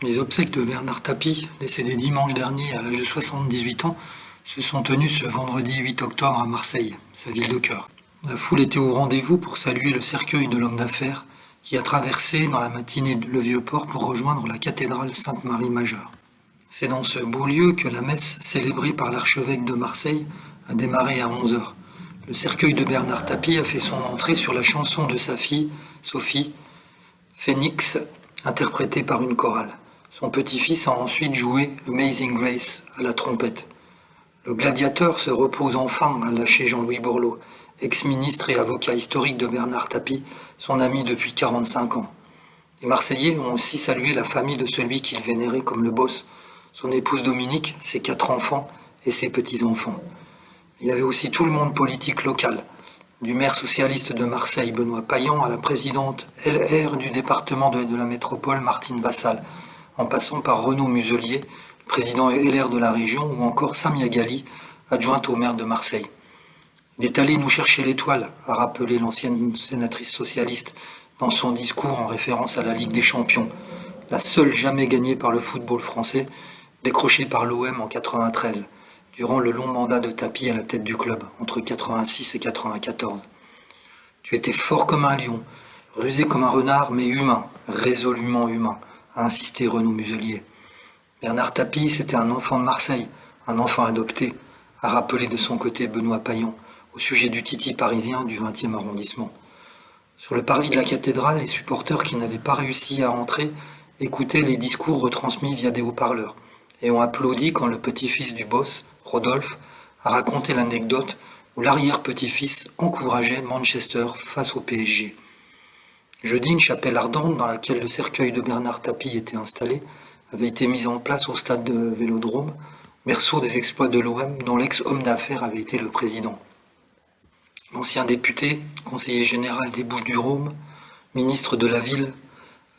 Les obsèques de Bernard Tapie, décédé dimanche dernier à l'âge de 78 ans, se sont tenues ce vendredi 8 octobre à Marseille, sa ville de cœur. La foule était au rendez-vous pour saluer le cercueil de l'homme d'affaires qui a traversé dans la matinée le Vieux-Port pour rejoindre la cathédrale Sainte-Marie-Majeure. C'est dans ce beau lieu que la messe, célébrée par l'archevêque de Marseille, a démarré à 11 heures. Le cercueil de Bernard Tapie a fait son entrée sur la chanson de sa fille, Sophie, Phoenix, interprétée par une chorale. Son petit-fils a ensuite joué Amazing Grace à la trompette. Le gladiateur se repose enfin, a lâché Jean-Louis Borloo, ex-ministre et avocat historique de Bernard Tapie, son ami depuis 45 ans. Les Marseillais ont aussi salué la famille de celui qu'ils vénéraient comme le boss, son épouse Dominique, ses 4 enfants et ses petits-enfants. Il y avait aussi tout le monde politique local, du maire socialiste de Marseille, Benoît Payan, à la présidente LR du département de la métropole, Martine Vassal, en passant par Renaud Muselier, le président LR de la région, ou encore Samia Ghali, adjointe au maire de Marseille. Il est allé nous chercher l'étoile, a rappelé l'ancienne sénatrice socialiste dans son discours en référence à la Ligue des Champions, la seule jamais gagnée par le football français, décrochée par l'OM en 93. Durant le long mandat de Tapie à la tête du club, entre 86 et 94. Tu étais fort comme un lion, rusé comme un renard, mais humain, résolument humain, a insisté Renaud Muselier. Bernard Tapie, c'était un enfant de Marseille, un enfant adopté, a rappelé de son côté Benoît Payan, au sujet du Titi parisien du 20e arrondissement. Sur le parvis de la cathédrale, les supporters qui n'avaient pas réussi à entrer écoutaient les discours retransmis via des haut-parleurs et ont applaudi quand le petit-fils du boss, Rodolphe, a raconté l'anecdote où l'arrière-petit-fils encourageait Manchester face au PSG. Jeudi, une chapelle ardente dans laquelle le cercueil de Bernard Tapie était installé avait été mise en place au stade de Vélodrome, berceau des exploits de l'OM dont l'ex-homme d'affaires avait été le président. L'ancien député, conseiller général des Bouches-du-Rhône, ministre de la ville,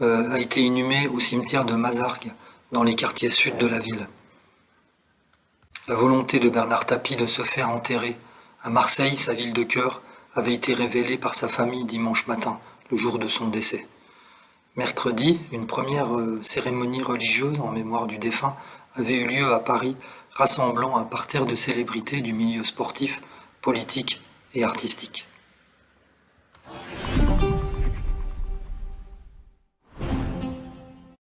a été inhumé au cimetière de Mazargues, dans les quartiers sud de la ville. La volonté de Bernard Tapie de se faire enterrer à Marseille, sa ville de cœur, avait été révélée par sa famille dimanche matin, le jour de son décès. Mercredi, une première cérémonie religieuse en mémoire du défunt avait eu lieu à Paris, rassemblant un parterre de célébrités du milieu sportif, politique et artistique.